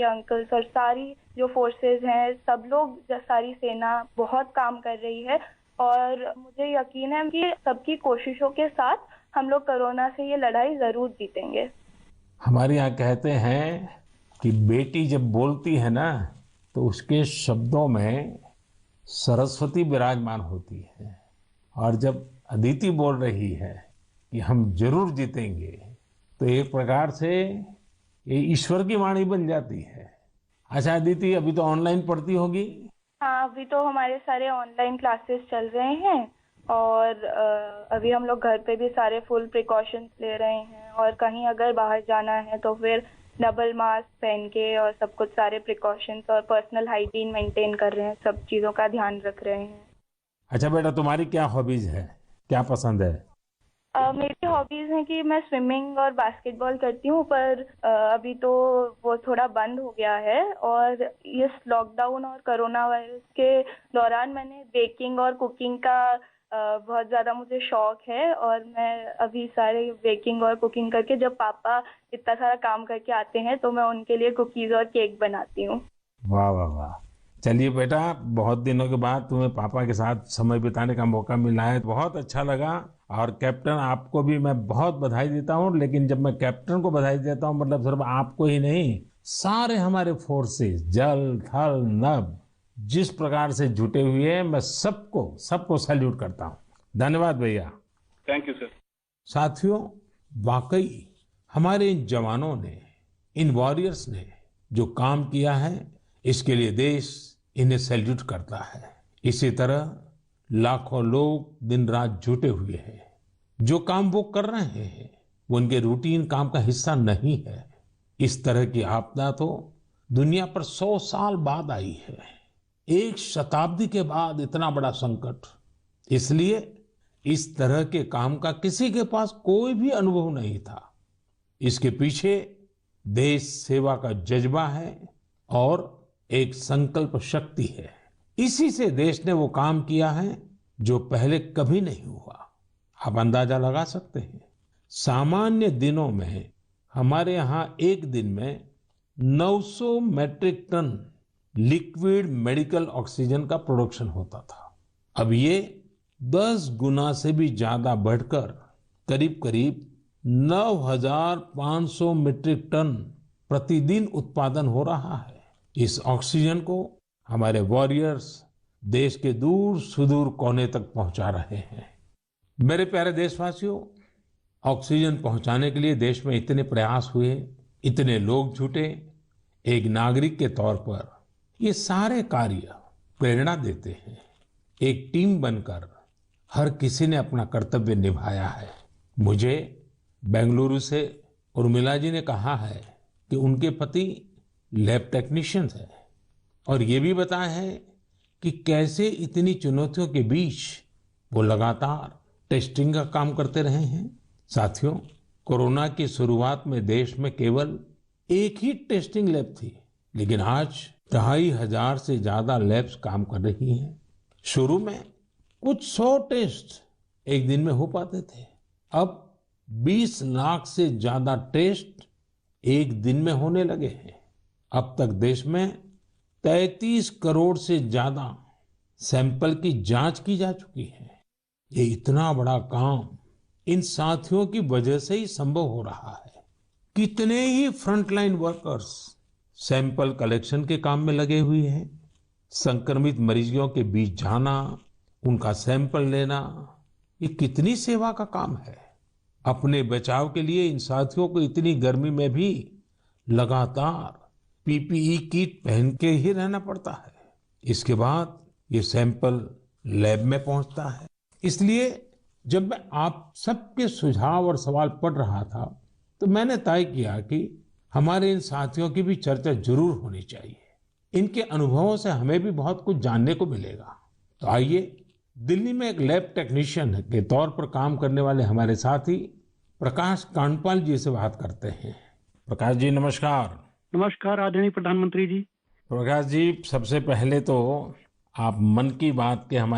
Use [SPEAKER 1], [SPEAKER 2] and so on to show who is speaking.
[SPEAKER 1] के अंकल्स और सारी जो फोर्सेस हैं, सब लोग, सारी सेना बहुत काम कर रही है और मुझे यकीन है कि सबकी कोशिशों के साथ हम लोग कोरोना से ये लड़ाई जरूर जीतेंगे।
[SPEAKER 2] हमारे यहाँ कहते हैं कि बेटी जब बोलती है ना तो उसके शब्दों में सरस्वती विराजमान होती है। और जब अदिति बोल रही है कि हम जरूर जीतेंगे तो एक प्रकार से ये ईश्वर की वाणी बन जाती है। अच्छा अदिति, अभी तो ऑनलाइन पढ़ती होगी।
[SPEAKER 1] हाँ, अभी तो हमारे सारे ऑनलाइन क्लासेस चल रहे हैं और अभी हम लोग घर पे भी सारे फुल प्रिकॉशंस ले रहे हैं और कहीं अगर बाहर जाना है तो फिर डबल मास्क पहन के और सब कुछ सारे प्रिकॉशंस और पर्सनल हाइजीन मेंटेन कर रहे हैं, सब चीज़ों का ध्यान रख रहे हैं।
[SPEAKER 2] अच्छा बेटा, तुम्हारी क्या हॉबीज है, क्या पसंद है?
[SPEAKER 1] मेरी हॉबीज हैं कि मैं स्विमिंग और बास्केटबॉल करती हूँ, पर अभी तो वो थोड़ा बंद हो गया है। और इस लॉकडाउन और कोरोना वायरस के दौरान मैंने बेकिंग और कुकिंग का बहुत ज़्यादा मुझे शौक है और मैं अभी सारे बेकिंग और कुकिंग करके, जब पापा इतना सारा काम करके आते हैं तो मैं उनके लिए कुकीज़ और केक बनाती हूँ।
[SPEAKER 2] वाह वाह वाह। चलिए बेटा, बहुत दिनों के बाद तुम्हें पापा के साथ समय बिताने का मौका मिला है, बहुत अच्छा लगा। और कैप्टन, आपको भी मैं बहुत बधाई देता हूँ। लेकिन जब मैं कैप्टन को बधाई देता हूँ मतलब सिर्फ आपको ही नहीं, सारे हमारे फोर्सेस जल थल नभ जिस प्रकार से जुटे हुए हैं, मैं सबको सबको सैल्यूट करता हूँ। धन्यवाद भैया।
[SPEAKER 3] Thank you sir.
[SPEAKER 2] साथियों, वाकई हमारे इन जवानों ने, इन वॉरियर्स ने जो काम किया है, इसके लिए देश इन्हें सैल्यूट करता है। इसी तरह लाखों लोग दिन रात जुटे हुए हैं। जो काम वो कर रहे हैं वो उनके रूटीन काम का हिस्सा नहीं है। इस तरह की आपदा तो दुनिया पर 100 साल बाद आई है, एक शताब्दी के बाद इतना बड़ा संकट। इसलिए इस तरह के काम का किसी के पास कोई भी अनुभव नहीं था। इसके पीछे देश सेवा का जज्बा है और एक संकल्प शक्ति है। इसी से देश ने वो काम किया है जो पहले कभी नहीं हुआ। आप अंदाजा लगा सकते हैं, सामान्य दिनों में हमारे यहाँ एक दिन में 900 metric ton liquid medical oxygen का प्रोडक्शन होता था। अब ये 10 गुना से भी ज्यादा बढ़कर करीब करीब 9,500 मीट्रिक टन प्रतिदिन उत्पादन हो रहा है। इस ऑक्सीजन को हमारे वॉरियर्स देश के दूर सुदूर कोने तक पहुंचा रहे हैं। मेरे प्यारे देशवासियों, ऑक्सीजन पहुंचाने के लिए देश में इतने प्रयास हुए, इतने लोग जुटे। एक नागरिक के तौर पर ये सारे कार्य प्रेरणा देते हैं। एक टीम बनकर हर किसी ने अपना कर्तव्य निभाया है। मुझे बेंगलुरु से उर्मिला जी ने कहा है कि उनके पति लैब टेक्नीशियन है और ये भी बताया है कि कैसे इतनी चुनौतियों के बीच वो लगातार टेस्टिंग का काम करते रहे हैं। साथियों, कोरोना की शुरुआत में देश में केवल एक ही टेस्टिंग लैब थी, लेकिन आज 2,500 से ज्यादा लैब्स काम कर रही हैं। शुरू में कुछ 100 टेस्ट एक दिन में हो पाते थे, अब 20 लाख से ज्यादा टेस्ट एक दिन में होने लगे हैं। अब तक देश में 33 करोड़ से ज्यादा सैंपल की जांच की जा चुकी है। ये इतना बड़ा काम इन साथियों की वजह से ही संभव हो रहा है। कितने ही फ्रंटलाइन वर्कर्स सैंपल कलेक्शन के काम में लगे हुए हैं। संक्रमित मरीजों के बीच जाना, उनका सैंपल लेना, ये कितनी सेवा का काम है। अपने बचाव के लिए इन साथियों को इतनी गर्मी में भी लगातार पीपीई किट पहन के ही रहना पड़ता है। इसके बाद ये सैंपल लैब में पहुंचता है। इसलिए जब मैं आप सबके सुझाव और सवाल पढ़ रहा था तो मैंने तय किया कि हमारे इन साथियों की भी चर्चा जरूर होनी चाहिए। इनके अनुभवों से हमें भी बहुत कुछ जानने को मिलेगा। तो आइए, दिल्ली में एक लैब टेक्नीशियन के तौर पर काम करने वाले हमारे साथी प्रकाश कांडपाल जी से बात करते हैं। प्रकाश जी, नमस्कार।
[SPEAKER 3] नमस्कार आदरणीय प्रधानमंत्री जी।
[SPEAKER 2] प्रकाश जी, सबसे पहले तो आप मन की बात के हमारे